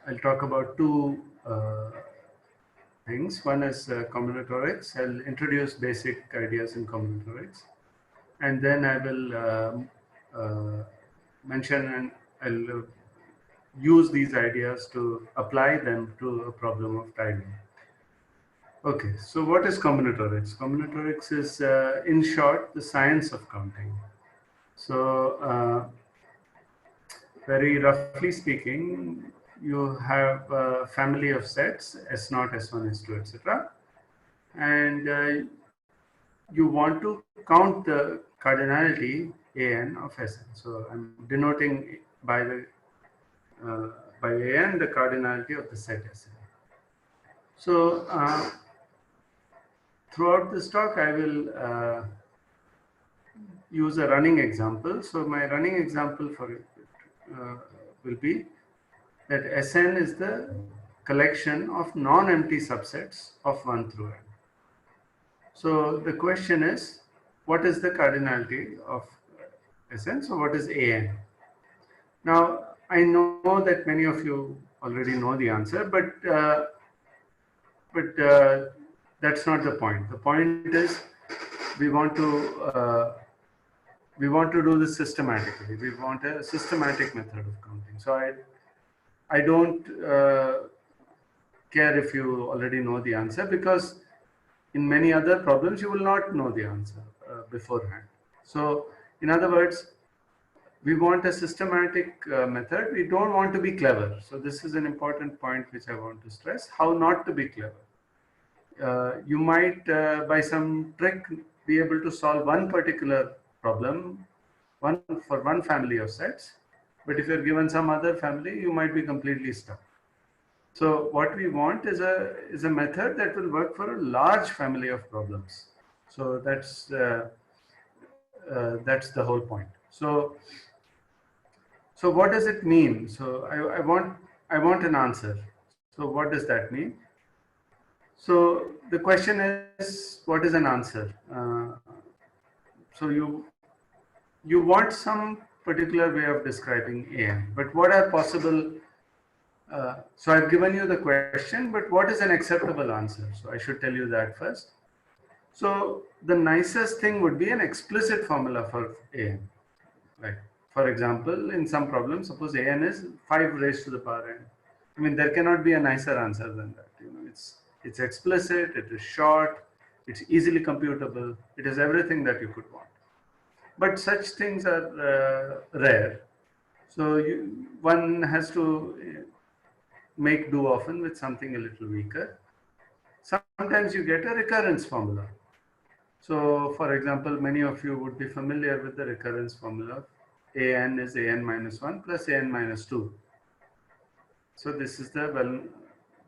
I'll talk about two things. One is combinatorics. I'll introduce basic ideas in combinatorics, and then I will mention and I'll use these ideas to apply them to a problem of tiling. Okay, so what is combinatorics? Combinatorics is, in short, the science of counting. So, very roughly speaking, you have a family of sets S0, S1, S2, etc., and you want to count the cardinality an of Sn. So I'm denoting uh, by an the cardinality of the set Sn. So throughout this talk, I will use a running example. So my running example for it will be that Sn is the collection of non-empty subsets of 1 through n. So the question is, what is the cardinality of Sn? So what is an? Now, I know that many of you already know the answer, but that's not the point. The point is we want to do this systematically. We want a systematic method of counting. So I don't care if you already know the answer, because in many other problems you will not know the answer beforehand. So in other words, we want a systematic method. We don't want to be clever. So this is an important point which I want to stress: how not to be clever. You might, by some trick, be able to solve one particular problem, for one family of sets. But if you're given some other family, you might be completely stuck. So what we want is a method that will work for a large family of problems. So that's the whole point. So what does it mean? So I want an answer. So what does that mean? So the question is, what is an answer? So you want some particular way of describing an, but what are possible? So I've given you the question, but what is an acceptable answer? So I should tell you that first. So the nicest thing would be an explicit formula for an. Right. For example, in some problems, suppose an is 5 raised to the power n. I mean, there cannot be a nicer answer than that. It's explicit, it is short, it's easily computable, it is everything that you could want. But such things are rare. So one has to make do often with something a little weaker. Sometimes you get a recurrence formula. So, for example, many of you would be familiar with the recurrence formula. An is an minus 1 plus an minus 2. So this is the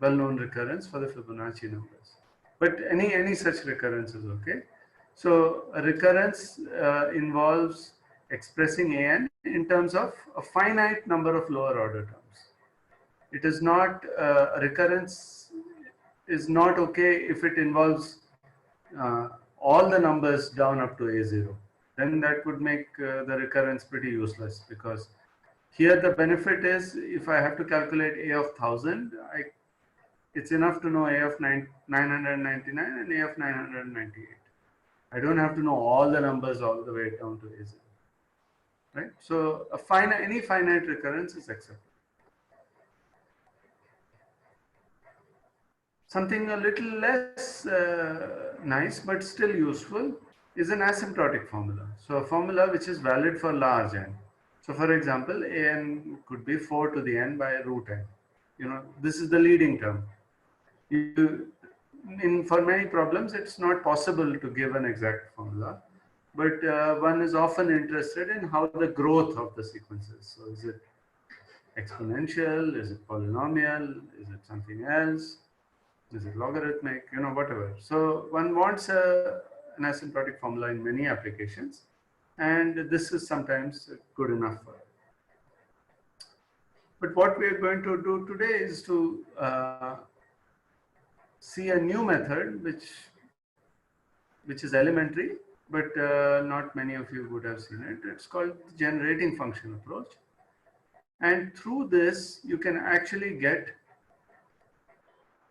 well-known recurrence for the Fibonacci numbers. But any such recurrence is okay. So a recurrence involves expressing an in terms of a finite number of lower order terms. It is not, a recurrence is not okay if it involves all the numbers down up to a0. Then that would make the recurrence pretty useless, because here the benefit is, if I have to calculate a of 1000, it's enough to know a of 999 and a of 998. I don't have to know all the numbers all the way down to a0. Right? So any finite recurrence is acceptable. Something a little less nice but still useful is an asymptotic formula. So a formula which is valid for large n. So for example, an could be 4 to the n by root n. This is the leading term. For many problems, it's not possible to give an exact formula, but one is often interested in how the growth of the sequence is. So is it exponential? Is it polynomial? Is it something else? Is it logarithmic? Whatever. So one wants an asymptotic formula in many applications, and this is sometimes good enough for it. But what we are going to do today is to see a new method which is elementary, but not many of you would have seen it. It's called the generating function approach. And through this, you can actually get,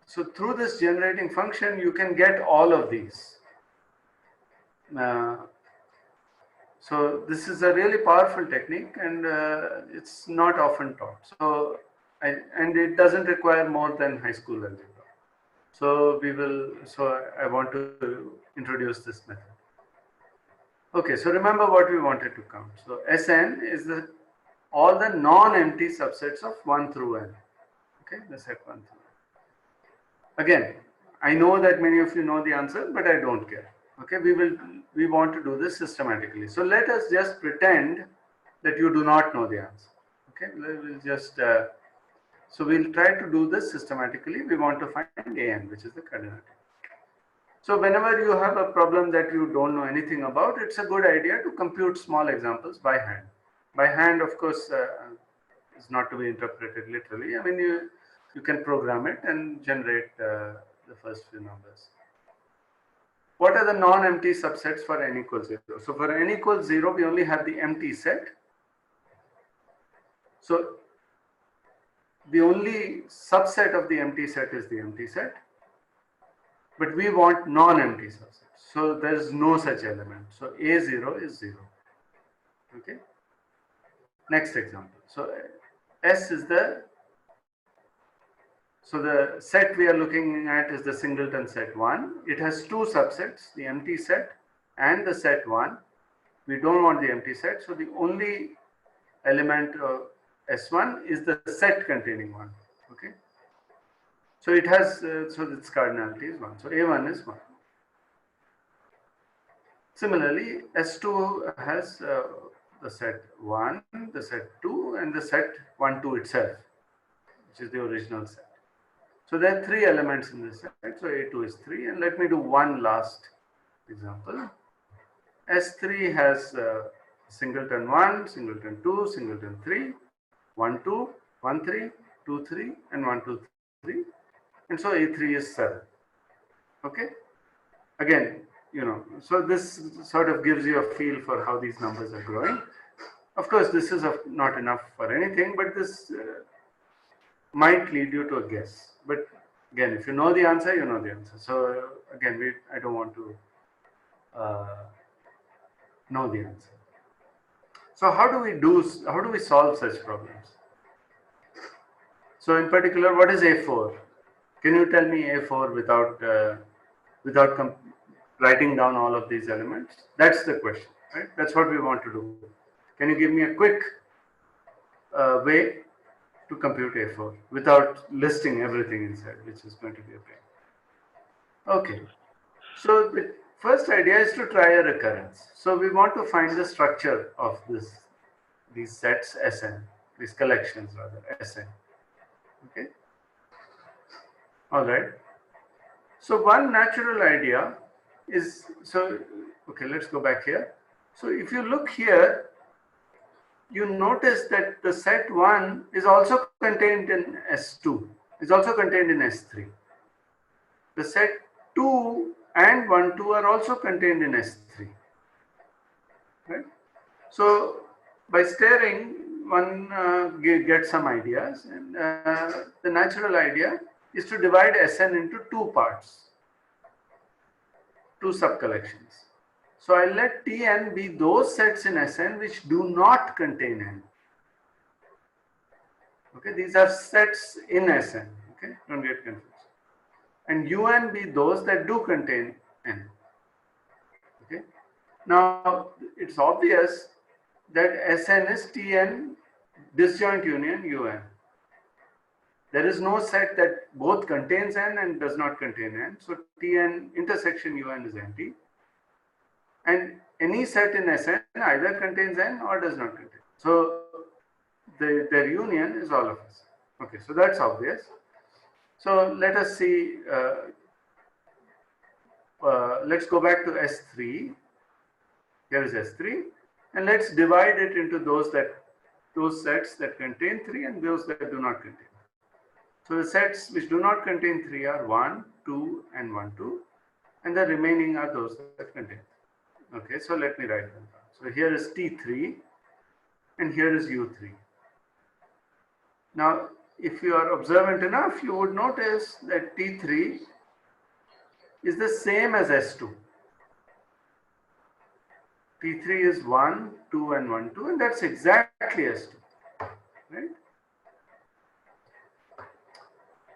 so through this generating function, you can get all of these. So this is a really powerful technique, and it's not often taught. So, and it doesn't require more than high school algebra. So we will, so I want to introduce this method. Okay, so remember what we wanted to count. So Sn is the all the non-empty subsets of 1 through n. Okay, the set 1 through n. Again, I know that many of you know the answer, but I don't care. Okay, we want to do this systematically. So let us just pretend that you do not know the answer. Okay, we'll just so we'll try to do this systematically. We want to find an, which is the coordinate. So whenever you have a problem that you don't know anything about, it's a good idea to compute small examples by hand. By hand, of course, is not to be interpreted literally. I mean, you can program it and generate the first few numbers. What are the non-empty subsets for n equals 0? So for n equals 0, we only have the empty set. So the only subset of the empty set is the empty set. But we want non-empty subsets. So there's no such element. So A0 is 0. Okay. Next example. So S is so the set we are looking at is the singleton set 1. It has two subsets, the empty set and the set 1. We don't want the empty set. So the only element of S1 is the set containing 1. Okay. So it has, so its cardinality is 1. So A1 is 1. Similarly, S2 has the set 1, the set 2, and the set 1, 2 itself, which is the original set. So there are 3 elements in this set. So A2 is 3. And let me do one last example. S3 has singleton 1, singleton 2, singleton 3, 1, 2, 1, 3, 2, 3, and 1, 2, 3. And so A3 is 7. Okay. Again, you know, so this sort of gives you a feel for how these numbers are growing. Of course, this is not enough for anything, but this might lead you to a guess. But again, if you know the answer, you know the answer. So again, I don't want to know the answer. So how do we solve such problems? So in particular, what is A4? Can you tell me A4 without writing down all of these elements? That's the question, right? That's what we want to do. Can you give me a quick way to compute A4 without listing everything inside, which is going to be a pain? Okay. So the first idea is to try a recurrence. So we want to find the structure of these sets Sn, these collections rather, Sn. Okay. All right. So one natural idea is, so, okay, let's go back here. So if you look here, you notice that the set 1 is also contained in S2, is also contained in S3. The set 2 and 1, 2 are also contained in S3. Right? So by staring, one gets some ideas, and the natural idea is to divide Sn into 2 parts, 2 sub-collections. So I'll let Tn be those sets in Sn which do not contain n. Okay, these are sets in Sn. Okay, don't get confused. And Un be those that do contain n. Okay. Now it's obvious that Sn is Tn disjoint union Un. There is no set that both contains n and does not contain n. So Tn intersection Un is empty. And any set in Sn either contains n or does not contain. So their union is all of us. Okay, so that's obvious. So let us see. Let's go back to S3. Here is S3, and let's divide it into those sets that contain 3 and those that do not contain. So the sets which do not contain 3 are 1, 2, and 1, 2, and the remaining are those that contain. Okay, so let me write them down. So here is T3, and here is U3. Now, if you are observant enough, you would notice that T3 is the same as S2. T3 is 1, 2 and 1, 2 and that's exactly S2, right?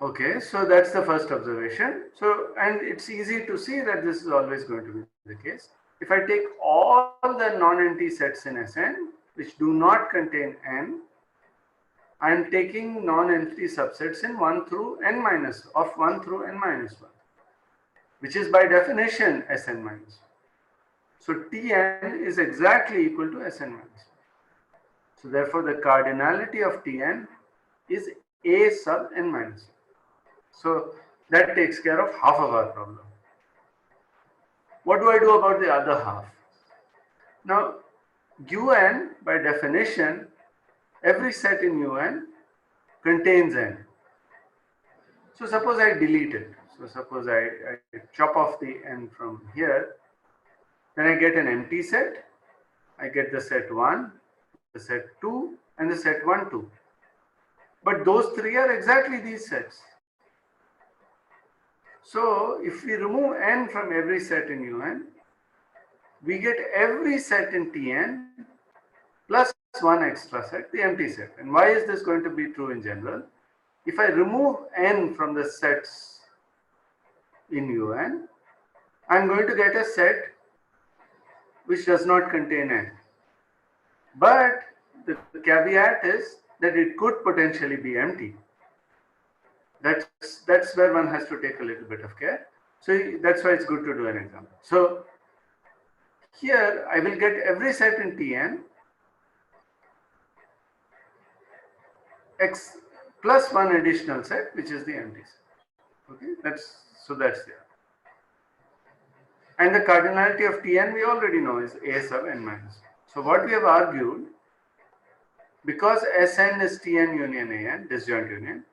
Okay, so that's the first observation. So, and it's easy to see that this is always going to be the case. If I take all the non-empty sets in Sn, which do not contain n, I am taking non-empty subsets in 1 through n minus, of 1 through n minus 1, which is by definition Sn minus 1. So Tn is exactly equal to Sn minus 1. So therefore the cardinality of Tn is A sub n minus 1. So that takes care of half of our problem. What do I do about the other half? Now, Un, by definition, every set in Un contains n. So suppose I delete it. So suppose I chop off the n from here. Then I get an empty set. I get the set 1, the set 2, and the set 1, 2. But those three are exactly these sets. So if we remove n from every set in Un, we get every set in Tn plus one extra set, the empty set. And why is this going to be true in general? If I remove n from the sets in Un, I'm going to get a set which does not contain n. But the caveat is that it could potentially be empty. That's where one has to take a little bit of care. So that's why it's good to do an example. So here I will get every set in Tn x plus one additional set, which is the empty set. Okay, that's there. And the cardinality of Tn we already know is A sub n minus. So what we have argued, because Sn is Tn union An, disjoint union,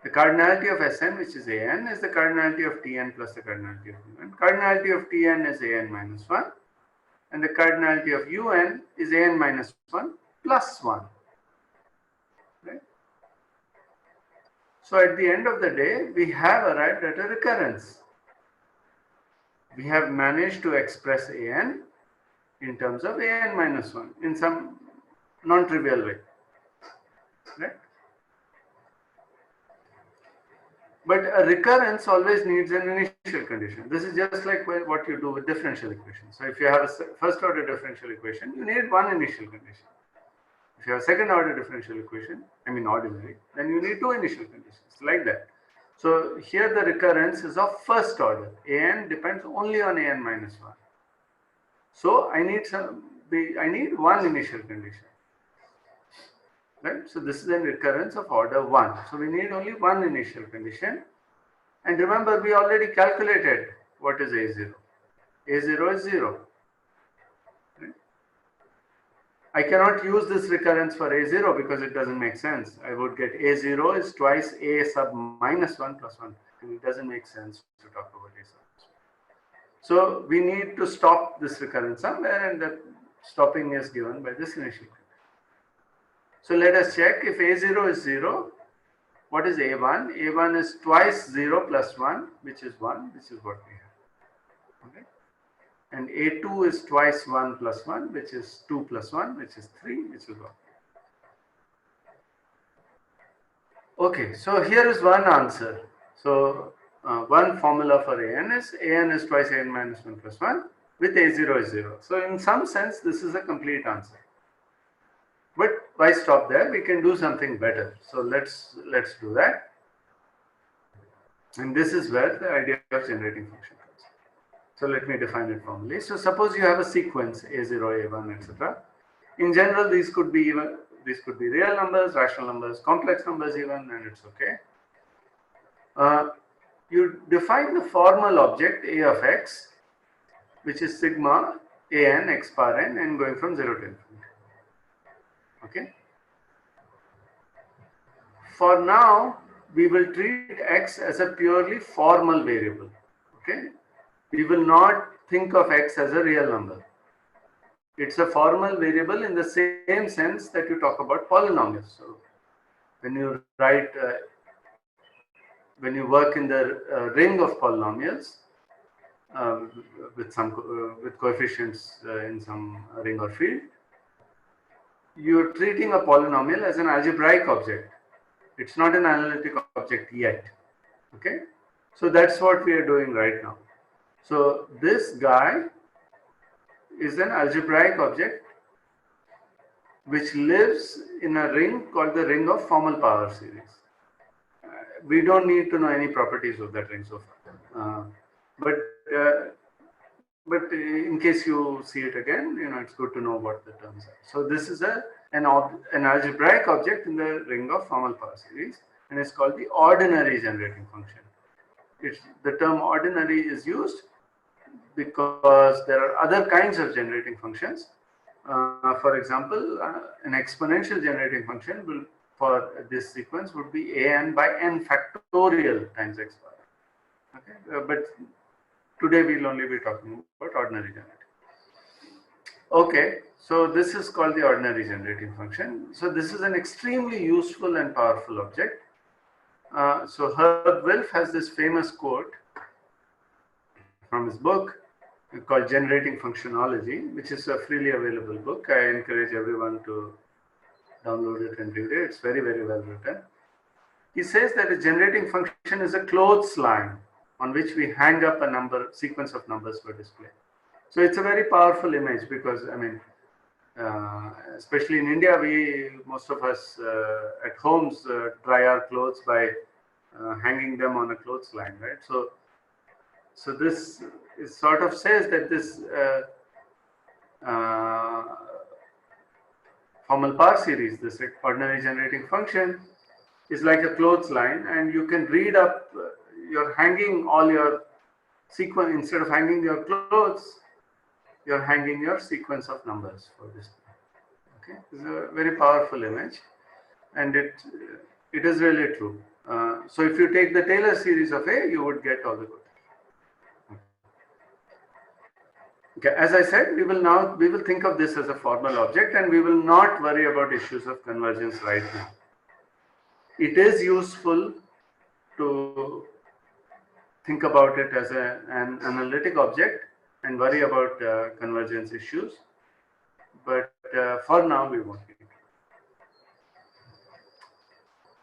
the cardinality of Sn, which is An, is the cardinality of Tn plus the cardinality of Un. Cardinality of Tn is An minus 1, and the cardinality of Un is An minus 1 plus 1. Right? So at the end of the day, we have arrived at a recurrence. We have managed to express An in terms of An minus 1 in some non-trivial way. Right? But a recurrence always needs an initial condition. This is just like what you do with differential equations. So if you have a first order differential equation, you need one initial condition. If you have a second order differential equation, I mean ordinary, then you need two initial conditions, like that. So here the recurrence is of first order. An depends only on An minus 1. So I need one initial condition. Right? So this is a recurrence of order 1. So we need only one initial condition. And remember, we already calculated what is A0. A0 is 0. Right? I cannot use this recurrence for A0 because it doesn't make sense. I would get A0 is twice A sub minus 1 plus 1. And it doesn't make sense to talk about A sub. So we need to stop this recurrence somewhere, and the stopping is given by this initial condition. So let us check. If A0 is 0, what is A1? A1 is twice 0 plus 1, which is 1, which is what we have. Okay. And A2 is twice 1 plus 1, which is 2 plus 1, which is 3, which is 1. Okay, so here is one answer. So one formula for An is twice An minus 1 plus 1 with A0 is 0. So in some sense, this is a complete answer. But why stop there? We can do something better. So let's do that. And this is where the idea of generating function comes. So let me define it formally. So suppose you have a sequence A0, A1, etc. In general, these could be real numbers, rational numbers, complex numbers even, and it's okay. You define the formal object A of x, which is sigma An x bar n, and going from 0 to infinity. Okay. For now, we will treat x as a purely formal variable. Okay. We will not think of x as a real number. It's a formal variable in the same sense that you talk about polynomials. So when you write, when you work in the ring of polynomials with with coefficients in some ring or field, you're treating a polynomial as an algebraic object. It's not an analytic object yet. Okay, so that's what we are doing right now. So this guy is an algebraic object which lives in a ring called the ring of formal power series. We don't need to know any properties of that ring so far, but in case you see it again, it's good to know what the terms are. So this is an algebraic object in the ring of formal power series, and it's called the ordinary generating function. The term ordinary is used because there are other kinds of generating functions. For example, an exponential generating function will, for this sequence, would be an by n factorial times x bar. Okay, but today we'll only be talking about ordinary generating. Okay, so this is called the ordinary generating function. So this is an extremely useful and powerful object. So Herb Wilf has this famous quote from his book called Generating Functionology, which is a freely available book. I encourage everyone to download it and read it. It's very, very well written. He says that a generating function is a clothesline on which we hang up a sequence of numbers for display. So it's a very powerful image because, I mean, especially in India, most of us at homes dry our clothes by hanging them on a clothesline, right? So this sort of says that this formal power series, this ordinary generating function, is like a clothesline, and you can read up. You're hanging all your sequence instead of hanging your clothes. You're hanging your sequence of numbers for this. Okay, it's a very powerful image, and it is really true. So if you take the Taylor series of A, you would get all the good. Okay, as I said, we will think of this as a formal object, and we will not worry about issues of convergence right now. It is useful to think about it as an analytic object and worry about convergence issues, but for now we won't need it.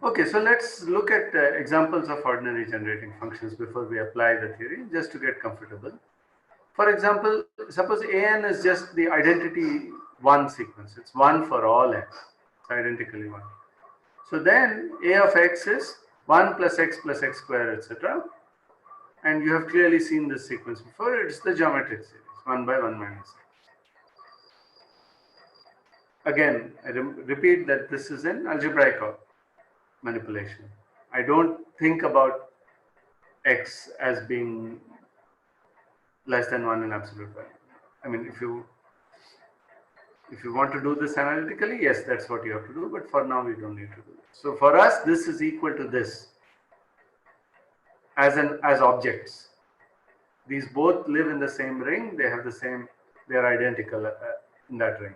Okay, so let's look at examples of ordinary generating functions before we apply the theory, just to get comfortable. For example, suppose an is just the identity 1 sequence. It's 1 for all n. It's identically 1. So then a of x is 1 plus x square, etc. And you have clearly seen this sequence before. It's the geometric series, 1 by 1 minus x. Again, I repeat that this is an algebraic manipulation. I don't think about x as being less than 1 in absolute value. I mean, if you want to do this analytically, yes, that's what you have to do, but for now we don't need to do it. So for us, this is equal to this as objects. These both live in the same ring. They are identical in that ring.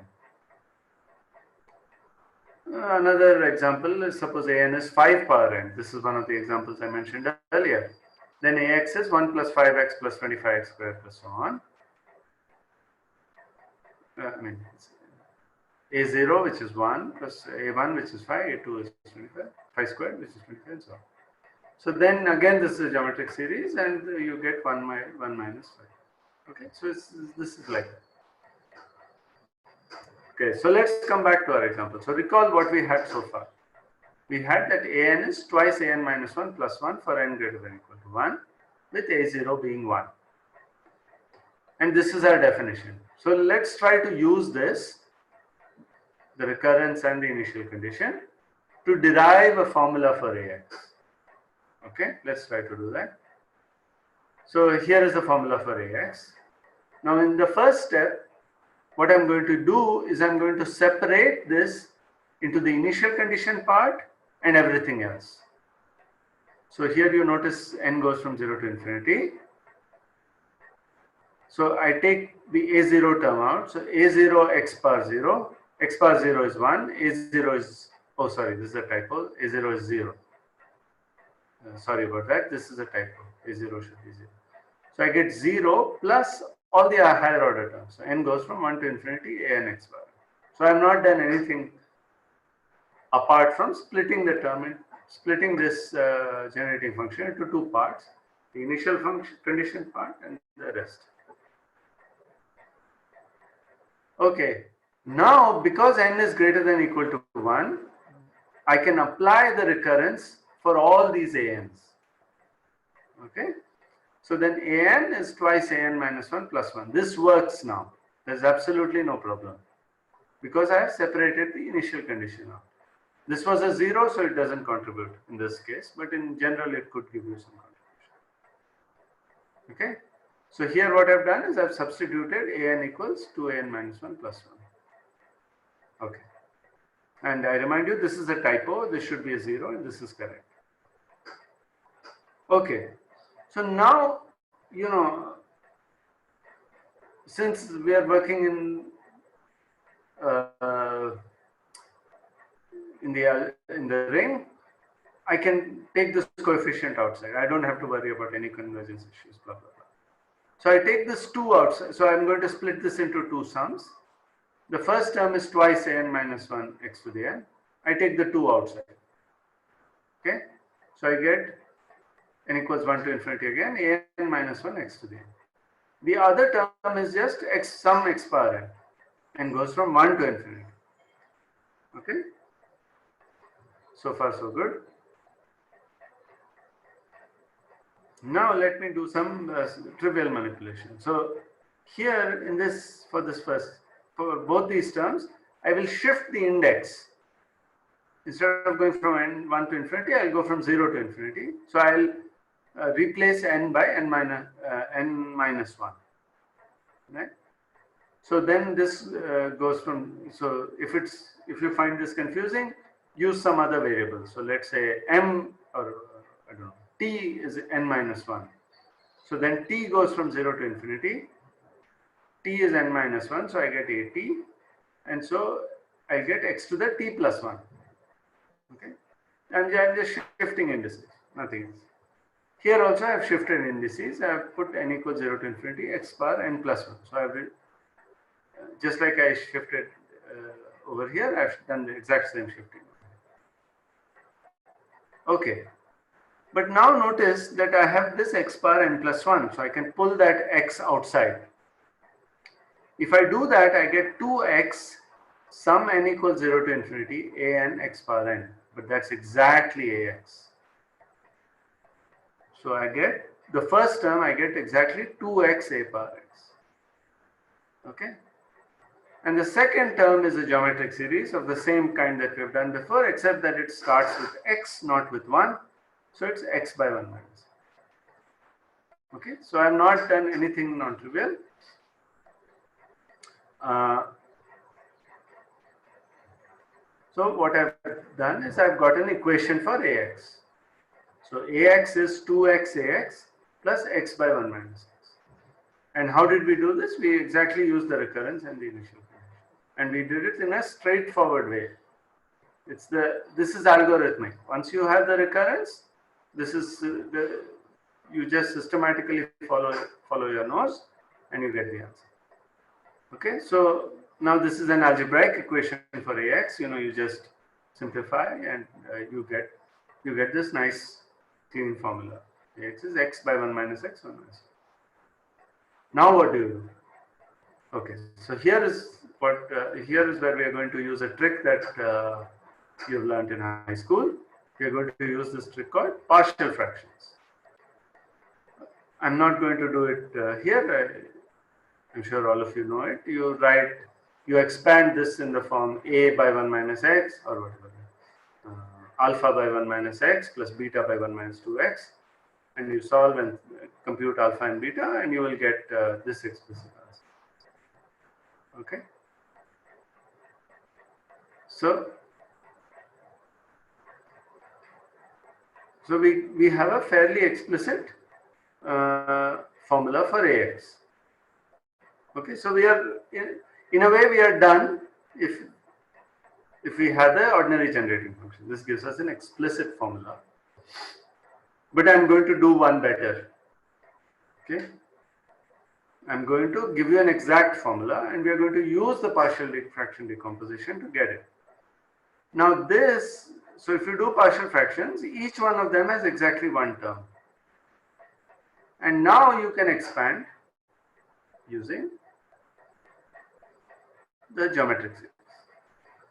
Another example is, suppose an is 5 power n. This is one of the examples I mentioned earlier. Then ax is 1 plus 5x plus 25x squared plus so on. I mean, a0, which is 1, plus a1, which is 5, a2 is 25, 5 squared, which is 25, and so on. So then again, this is a geometric series, and you get 1 minus 5. Okay, so this is like that. Okay, so let's come back to our example. So recall what we had so far. We had that an is twice an minus 1 plus 1 for n greater than or equal to 1, with a0 being 1. And this is our definition. So let's try to use this, the recurrence and the initial condition, to derive a formula for ax. Okay, let's try to do that. So here is the formula for ax. Now in the first step, what I'm going to do is I'm going to separate this into the initial condition part and everything else. So here you notice n goes from 0 to infinity. So I take the a0 term out. So a0 x bar 0 is 1, a0 is Oh, sorry, this is a typo. A0 is 0. Sorry about that. This is a typo. A0 should be 0. So I get 0 plus all the higher order terms. So n goes from 1 to infinity, a n x bar. So I have not done anything apart from splitting the term in, splitting this generating function into two parts, the initial function condition part and the rest. Okay, now because n is greater than or equal to 1, I can apply the recurrence for all these ans. Okay, so then an is twice an minus 1 plus 1. This works now. There's absolutely no problem because I have separated the initial condition out. This was a 0, so it doesn't contribute in this case, but in general it could give you some contribution. Okay, so here what I've done is I've substituted an equals 2an minus 1 plus 1. Okay, and I remind you this is a typo, this should be a 0 and this is correct. Okay, so now, you know, since we are working in the ring, I can take this coefficient outside. I don't have to worry about any convergence issues, blah, blah, blah. So I take this 2 outside. So I'm going to split this into two sums. The first term is twice an minus 1 x to the n. I take the 2 outside. Okay. So I get n equals 1 to infinity again, an minus 1 x to the n. The other term is just x sum x power n and goes from 1 to infinity. Okay. So far so good. Now let me do some trivial manipulation. So here in this, for both these terms, I will shift the index. Instead of going from n1 to infinity, I'll go from 0 to infinity. So I'll replace n by n minus 1. Right? So then this goes from, so if you find this confusing, use some other variable. So let's say m, or I don't know, t is n minus 1. So then t goes from 0 to infinity. T is n minus 1, so I get at, and so I get x to the t plus 1. Okay, and I'm just shifting indices, nothing else. Here also I have shifted indices. I have put n equals 0 to infinity x bar n plus 1. So I've just like I shifted over here, I've done the exact same shifting. Okay, but now notice that I have this x bar n plus 1, so I can pull that x outside. If I do that, I get 2x sum n equals 0 to infinity an x power n, but that's exactly ax. So I get the first term, I get exactly 2x a power x. Okay, and the second term is a geometric series of the same kind that we have done before, except that it starts with x, not with 1. So it's x by 1 minus. Okay, so I have not done anything non-trivial. So what I've done is I've got an equation for ax. So ax is 2x ax plus x by 1 minus x. And how did we do this? We exactly used the recurrence and the initial condition. And we did it in a straightforward way. This is algorithmic. Once you have the recurrence, this is you just systematically follow your nose and you get the answer. Okay, so now this is an algebraic equation for ax. You know, you just simplify and you get this nice clean formula. Ax is x by 1 minus x 1 minus. Now what do you do? Okay, so here is where we are going to use a trick that you've learned in high school. We are going to use this trick called partial fractions. I'm not going to do it here. I'm sure all of you know it. You expand this in the form a by 1 minus x or whatever, alpha by 1 minus x plus beta by 1 minus 2x, and you solve and compute alpha and beta, and you will get this explicit answer. Okay. So we have a fairly explicit formula for ax. Okay, so we are in a way we are done. If if we have the ordinary generating function. This gives us an explicit formula. But I'm going to do one better. Okay. I'm going to give you an exact formula and we are going to use the partial fraction decomposition to get it. Now this, so if you do partial fractions, each one of them has exactly one term. And now you can expand using the geometric series.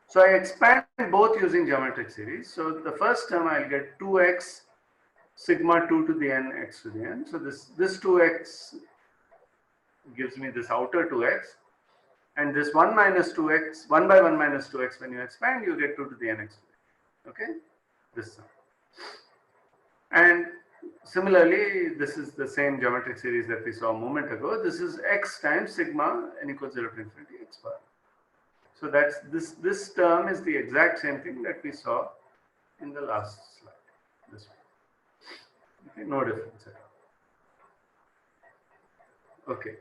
So I expand both using geometric series. So the first term I'll get 2x sigma 2 to the n x to the n. So this 2x gives me this outer 2x, and this 1 minus 2x, 1 by 1 minus 2x, when you expand you get 2 to the nx. Okay, this term. And similarly, this is the same geometric series that we saw a moment ago. This is x times sigma n equals 0 to infinity x bar. So that's this term is the exact same thing that we saw in the last slide. This one. Okay, no difference at all. Okay.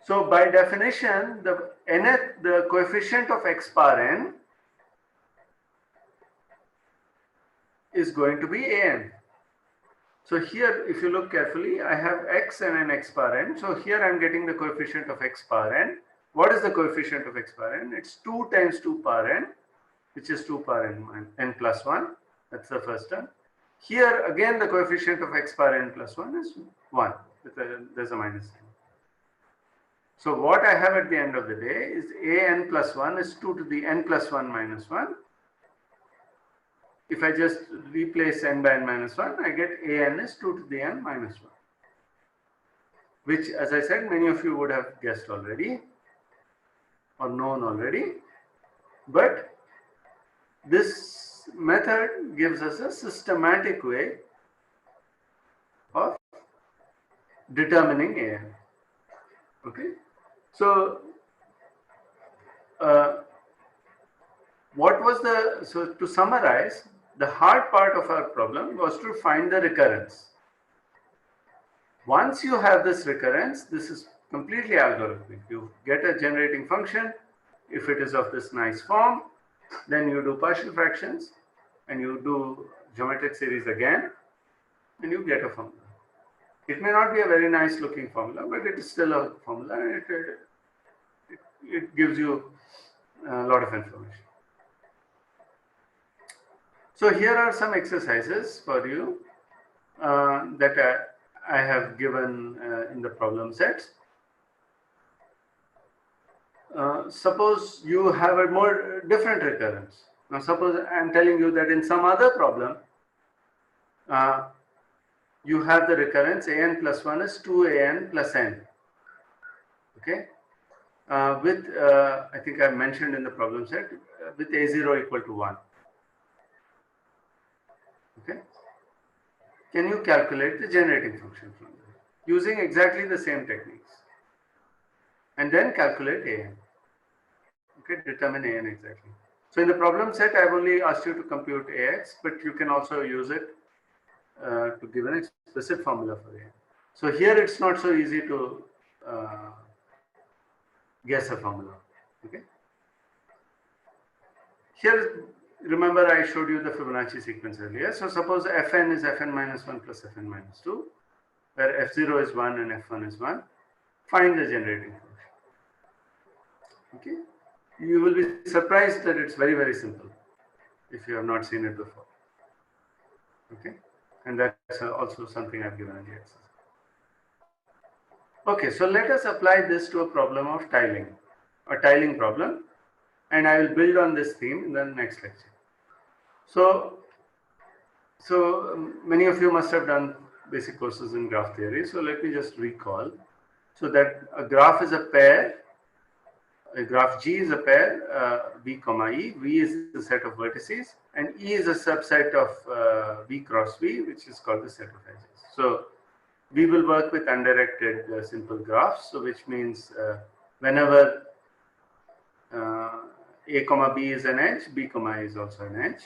So by definition, the coefficient of x bar n is going to be an. So here, if you look carefully, I have x and an x bar n. So here I'm getting the coefficient of x bar n. What is the coefficient of x bar n? It's 2 times 2 bar n, which is 2 bar n plus 1. That's the first term. Here again, the coefficient of x bar n plus 1 is 1. There's a minus sign. So what I have at the end of the day is a n plus 1 is 2 to the n plus 1 minus 1. If I just replace n by n minus 1, I get a n is 2 to the n minus 1. Which, as I said, many of you would have guessed already or known already. But this method gives us a systematic way of determining a n. Okay. So, so to summarize, the hard part of our problem was to find the recurrence. Once you have this recurrence, this is completely algorithmic. You get a generating function. If it is of this nice form, then you do partial fractions and you do geometric series again and you get a formula. It may not be a very nice looking formula, but it is still a formula. It gives you a lot of information. So here are some exercises for you that I have given in the problem sets. Suppose you have a more different recurrence. Now suppose I am telling you that in some other problem, you have the recurrence an plus 1 is 2an plus n. Okay. I think I mentioned in the problem set, with a0 equal to 1. Okay. Can you calculate the generating function from that using exactly the same techniques? And then calculate an. Okay, determine an exactly. So in the problem set, I've only asked you to compute ax, but you can also use it to give an explicit formula for an. So here it's not so easy to guess a formula. Okay. Here, remember I showed you the Fibonacci sequence earlier. So suppose fn is fn minus 1 plus fn minus 2, where f0 is 1 and f1 is 1. Find the generating function. Okay. You will be surprised that it's very, very simple if you have not seen it before. Okay. And that's also something I've given in the exercise. Okay, so let us apply this to a problem of tiling, a tiling problem, and I will build on this theme in the next lecture. So many of you must have done basic courses in graph theory. So let me just recall. So that a graph is a pair, a graph G is a pair, V comma E. V is the set of vertices, and E is a subset of V cross V, which is called the set of edges. So we will work with undirected simple graphs. So which means whenever A comma B is an edge, B comma A is also an edge.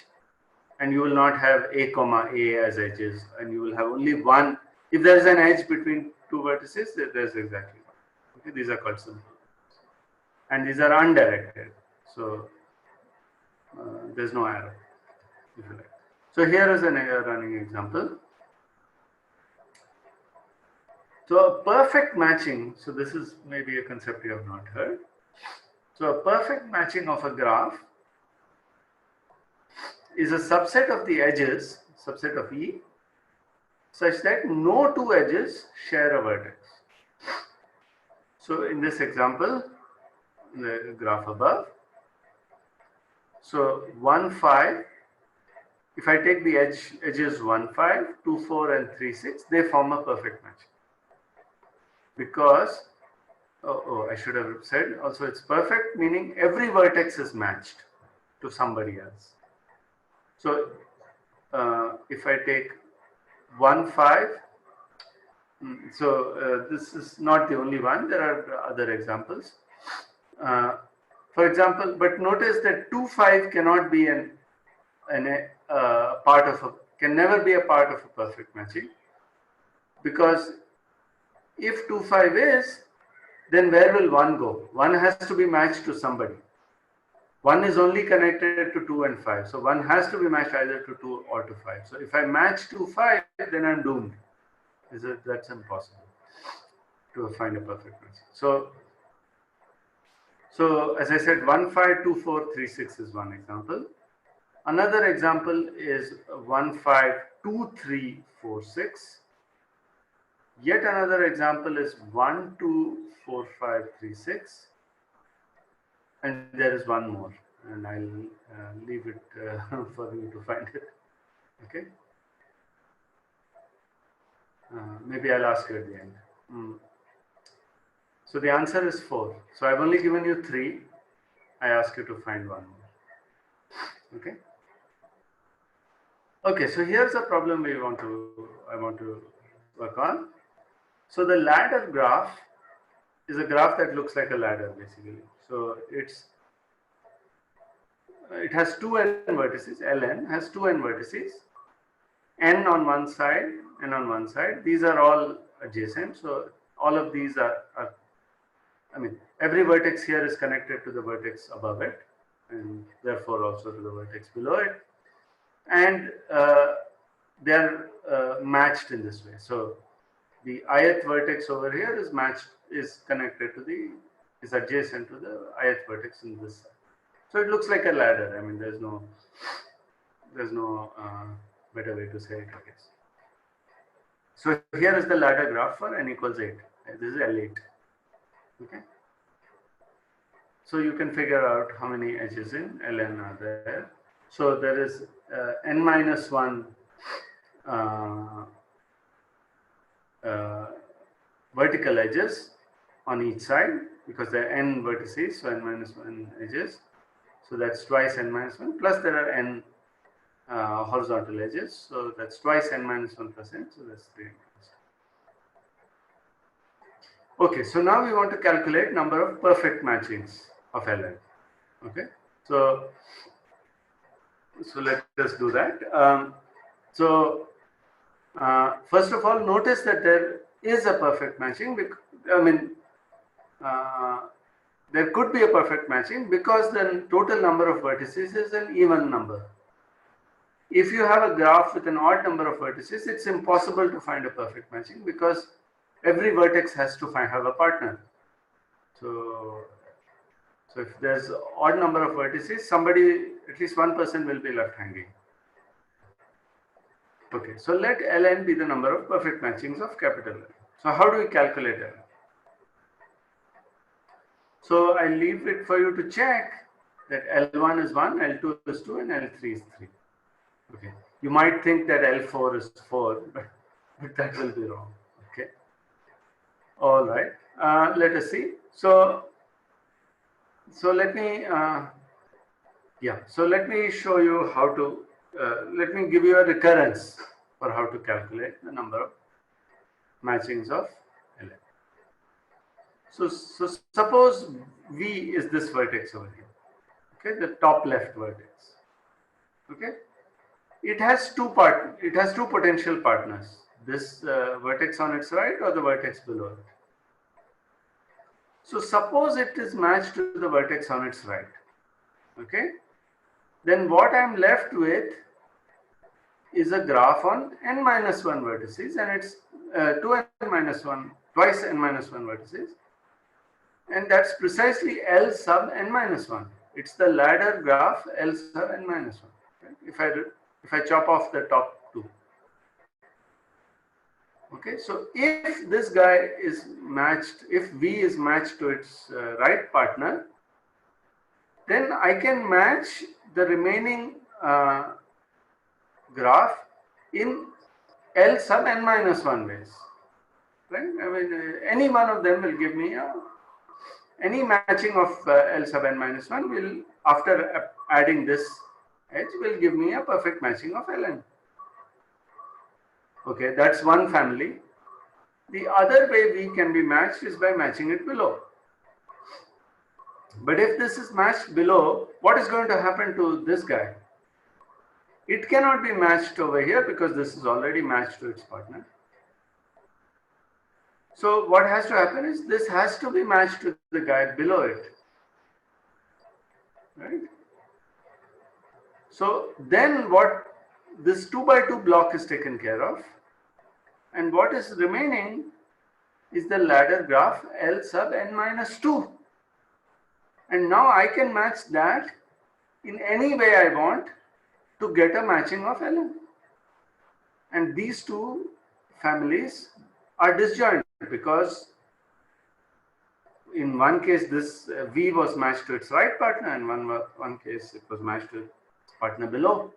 And you will not have A comma A as edges, and you will have only one. If there is an edge between two vertices, there is exactly one. Okay, these are called simple. And these are undirected. So there's no arrow, if you like. So here is a running example. So a perfect matching, so this is maybe a concept you have not heard. So a perfect matching of a graph is a subset of the edges, subset of E, such that no two edges share a vertex. So in this example, the graph above, so 1, 5, if I take the edges 1, 5, 2, 4 and 3, 6, they form a perfect match. Because, I should have said also it's perfect, meaning every vertex is matched to somebody else. So if I take 1, 5, so this is not the only one, there are other examples. For example, but notice that 2, 5 cannot be can never be a part of a perfect matching, because if 2, 5 is, then where will 1 go? 1 has to be matched to somebody. 1 is only connected to 2 and 5. So 1 has to be matched either to 2 or to 5. So if I match 2, 5, then I'm doomed. That's impossible to find a perfect match. So as I said, 1, 5, 2, 4, 3, 6 is one example. Another example is 1, 5, 2, 3, 4, 6. Yet another example is 1, 2, 4, 5, 3, 6. And there is one more, and I'll leave it for you to find it. Okay. Maybe I'll ask you at the end. So the answer is 4. So I've only given you 3. I ask you to find one more. Okay. Okay. So here's a problem I want to work on. So the ladder graph is a graph that looks like a ladder, basically. So it has 2n vertices. Ln has 2n vertices, n on one side, n on one side. These are all adjacent. So all of these are I mean, every vertex here is connected to the vertex above it, and therefore also to the vertex below it. And they are matched in this way. So the ith vertex over here is connected to is adjacent to the ith vertex in this side. So it looks like a ladder. I mean, there's no better way to say it, I guess. So here is the ladder graph for n equals 8. This is L8. Okay. So you can figure out how many edges in Ln are there. So there is n minus 1 vertical edges on each side, because there are n vertices, so n minus 1 edges. So that's twice n minus 1, plus there are n horizontal edges. So that's twice n minus 1 plus n, so that's 3n. Okay, so now we want to calculate number of perfect matchings of Ln. Okay, so let us do that. First of all, notice that there is a perfect matching. There could be a perfect matching because the total number of vertices is an even number. If you have a graph with an odd number of vertices, it's impossible to find a perfect matching because every vertex has to have a partner. So if there's an odd number of vertices, at least one person will be left hanging. Okay, so let Ln be the number of perfect matchings of capital L. So how do we calculate Ln? So I leave it for you to check that L1 is 1, L2 is 2, and L3 is 3. Okay, you might think that L4 is 4, but that will be wrong. Okay. All right. Let us see. So let me let me show you how to. Let me give you a recurrence for how to calculate the number of matchings of Ln. So suppose V is this vertex over here. Okay, the top left vertex. Okay, it has two potential partners. This vertex on its right or the vertex below it. So suppose it is matched to the vertex on its right. Okay, then what I'm left with is a graph on n minus 1 vertices, and it's 2n minus 1, twice n minus 1 vertices, and that's precisely L sub n minus 1. It's the ladder graph L sub n minus 1. Right? If I chop off the top two. Okay, so if this guy is matched, if V is matched to its right partner, then I can match the remaining graph in L sub n minus 1 ways. Right? I mean, any one of them will give me any matching of L sub n minus 1 will, after adding this edge, will give me a perfect matching of Ln. Okay, that's one family. The other way V can be matched is by matching it below. But if this is matched below, what is going to happen to this guy? It cannot be matched over here because this is already matched to its partner. So what has to happen is this has to be matched to the guy below it. Right? So then what, this 2 by 2 block is taken care of, and what is remaining is the ladder graph L sub n minus 2. And now I can match that in any way I want to get a matching of Ln. And these two families are disjoint because in one case this V was matched to its right partner, and one case it was matched to its partner below.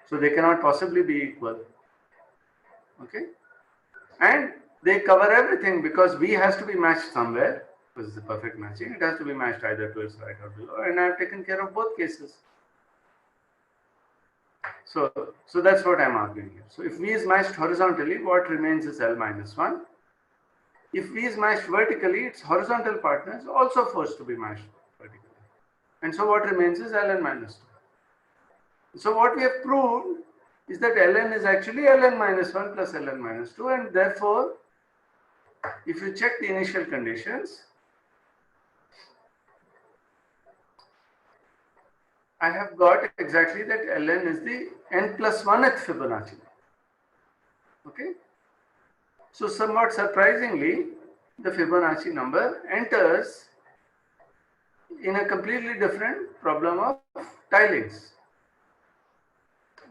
So they cannot possibly be equal. Okay? And they cover everything because V has to be matched somewhere. This is the perfect matching. It has to be matched either to its right or below, and I have taken care of both cases. So that's what I'm arguing here. So if V is matched horizontally, what remains is L minus 1. If V is matched vertically, its horizontal partner is also forced to be matched vertically. And so what remains is Ln minus 2. So what we have proved is that Ln is actually Ln minus 1 plus Ln minus 2, and therefore, if you check the initial conditions, I have got exactly that Ln is the n plus 1th Fibonacci. Okay? So somewhat surprisingly, the Fibonacci number enters in a completely different problem of tilings.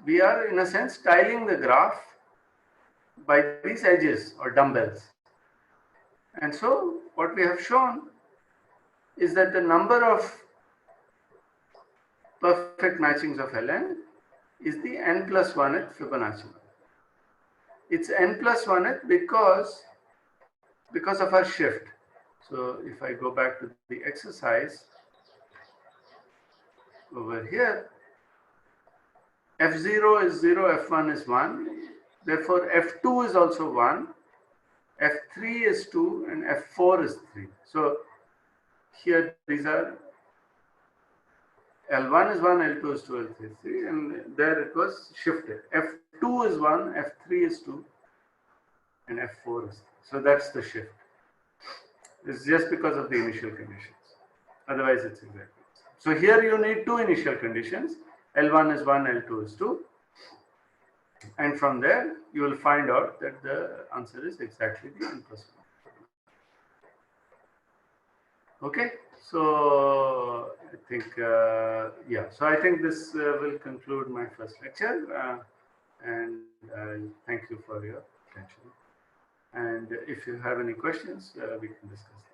We are in a sense tiling the graph by these edges or dumbbells. And so what we have shown is that the number of perfect matchings of Ln is the n plus 1th Fibonacci. It's n plus 1th because of our shift. So if I go back to the exercise over here, F0 is 0, F1 is 1, therefore F2 is also 1, F3 is 2, and F4 is 3. So here these are L1 is 1, L2 is 2, L3 is 3, and there it was shifted. F2 is 1, F3 is 2, and F4 is 3. So that's the shift. It's just because of the initial conditions. Otherwise, it's exactly the same. So here you need two initial conditions. L1 is 1, L2 is 2. And from there, you will find out that the answer is exactly the n plus 1. Okay, so I think, yeah, so I think this will conclude my first lecture. And thank you for your attention. And if you have any questions, we can discuss them.